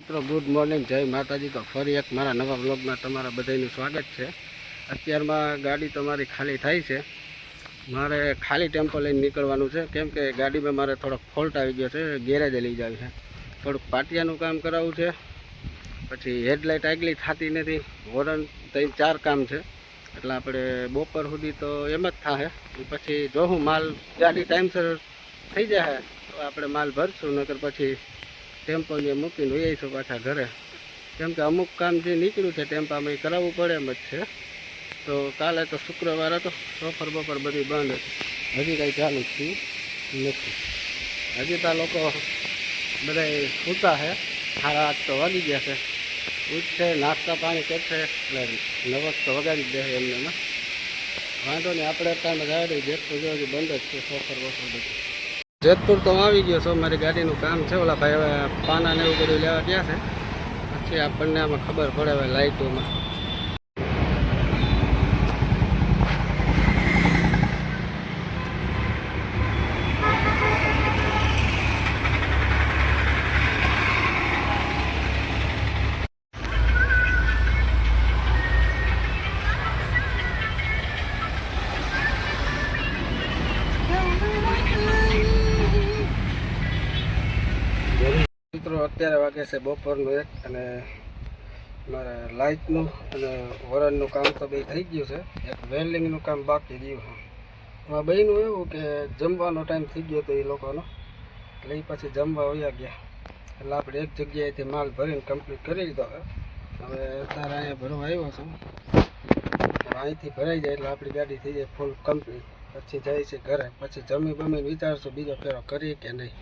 મિત્રો good morning, જય માતાજી। તો ફરી એક મારા નવા બ્લોગમાં તમારા બધાનું સ્વાગત છે। અત્યારમાં ગાડી તમારી ખાલી થાય છે। મારે ખાલી ટેમ્પો લઈને નીકળવાનું છે, કેમ કે ગાડીમાં મારે થોડોક ફોલ્ટ આવી ગયો છે, ગેરેજે લઈ જાવી છે। થોડુંક પાટિયાનું કામ કરાવવું છે, પછી હેડલાઇટ આગલી થતી નથી, હોર્ન 3-4 કામ છે, એટલે આપણે બપોર સુધી તો એમ જ થાય। પછી જો હું માલ ગાડી ટાઈમસર થઈ જાય તો આપણે માલ ભરશું, નકર પછી ટેમ્પો જે મૂકીને વહી આવીશું પાછા ઘરે, કેમ કે અમુક કામ જે નીકળ્યું છે ટેમ્પામાં એ કરાવવું પડે એમ જ છે। તો કાલે તો શુક્રવાર હતો, સફર બપોર બધી બંધ, હજી કંઈ ચાલુ જ નથી। હજી તો આ લોકો બધા સૂતા છે, 8:30 તો વાગી ગયા છે। ઉઠશે, નાસ્તા પાણી કરશે એટલે નવક તો વગાડી દે એમને, વાંધો નહીં, આપણે ટાઈમે જવા દઈએ। જેતપુર જો હજી બંધ જ છે સફર બપોર બધું। જેતપુર તો આવી ગયો છો, મારી ગાડીનું કામ છે। ઓલા ભાઈ હવે પાના ને એવું બધું લેવા ગયા છે, પછી આપણને આમાં ખબર પડે હવે લાઇટોમાં। મિત્રો અત્યારે વાગે છે બપોરનું 1 અને મારે લાઇટનું અને હોરનનું કામ તો બે થઈ ગયું છે, એક વેલ્ડિંગનું કામ બાકી રહ્યું છે। એમાં બેનું એવું કે જમવાનો ટાઈમ થઈ ગયો હતો એ લોકોનો, એટલે એ પછી જમવા વયા ગયા, એટલે આપણે એક જગ્યાએથી માલ ભરીને કમ્પ્લીટ કરી લીધો। હવે અત્યારે અહીંયા ભરવા આવ્યો છું, અહીંથી ભરાઈ જાય એટલે આપણી ગાડી થઈ જાય ફૂલ કમ્પ્લીટ, પછી જાય છે ઘરે, પછી જમી બમીને વિચારશું બીજો ફેરો કરીએ કે નહીં।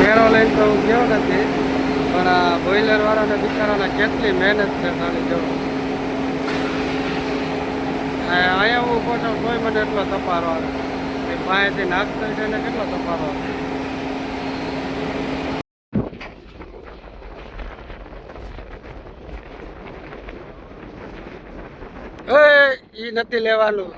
ફેરો લઈને તો હું ગયો નથી, પણ આ બોઇલર વાળાને બિચારાને કેટલી મહેનત છે ખાલી જો અહીંયા હું પહોંચો કોઈ મને એટલો તપારો આવે, પાસેથી નાખતો છે ને કેટલો તપારો આવે। એ નથી લેવાનું,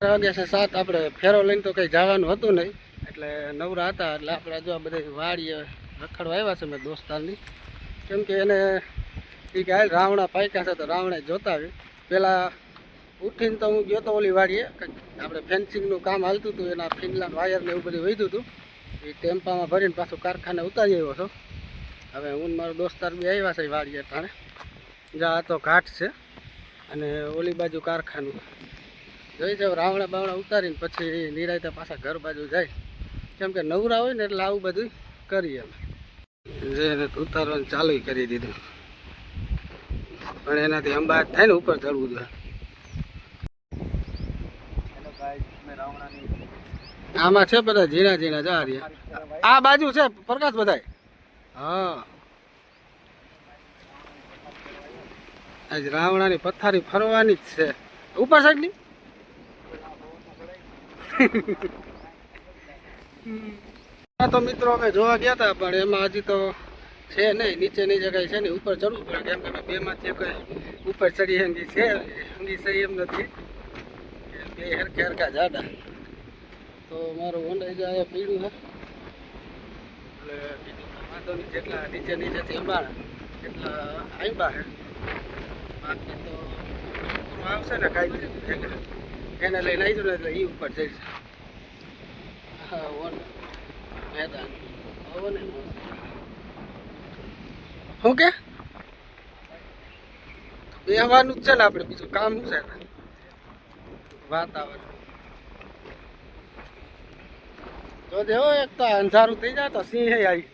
વાગ્યા છે 7, આપણે ફેરો લઈને તો કંઈ જવાનું હતું નહીં, એટલે નવરા હતા, એટલે આપણે જો બધા વાડીએ રખડવા આવ્યા છે મેં દોસ્તારની, કેમ કે એને એ કે હાલ રાવણા પાક્યા છે તો રાવણે જોતા આવી। પહેલાં ઉઠીને તો હું ગયો તો ઓલી વાડીએ, આપણે ફેન્સિંગનું કામ હાલતું હતું, એના ફિનલાન વાયરને એવું બધું વધ્યું હતું, એ ટેમ્પામાં ભરીને પાછું કારખાને ઉતારી આવ્યો છો। હવે હું મારો દોસ્તાર બી આવ્યા છે વાડીએ તાણે, જ્યાં તો ઘાટ છે અને ઓલી બાજુ કારખાનું જોઈ જાવ, રાવણા બાવણા ઉતારીને પછી નિરાયતે પાછા ઘર બાજુ જાય, કેમ કે નવરા હોય ને એટલે આવું બધું કરીએ અમે। જે ઉતારવાનું ચાલુ કરી દીધું, પણ એનાથી અંબાજ થાય ને ઉપર ચડવું જોઈએ। આમાં છે બધા ઝીણા ઝીણા જા રહ્યા, આ બાજુ છે પ્રકાશ બધાય। હા, આજ રાવણાની પથારી ફરવાની જ છે ઉપર સાઈડની। તો મિત્રો અમે જોવા ગયા હતા, પણ એમાં હજી તો છે નહીં, નીચેની જગ્યાએ છે ને ઉપર ચડવું પડે, કેમ કે અમે બેમાંથી કોઈ ઉપર ચડી અંગી છે અંગી સહી એમ નથી, બે હરખા હરખા જાડા। તો મારું હોન્ડા જો અહીંયા પીડું છે, એટલે બીજું વાંધો નહીં, જેટલા નીચેથી અંબાણા એટલા આંબા છે, બાકી તો આવશે ને કાંઈ એને લઈને આવી ને એટલે એ ઉપર જઈશ। હા મેદાન શું કે બેહવાનું જ છે ને આપણે, બીજું કામ શું છે વાતાવરણ જો દેવો, એક તો અંધારું થઈ જાય તો સિંહ આવી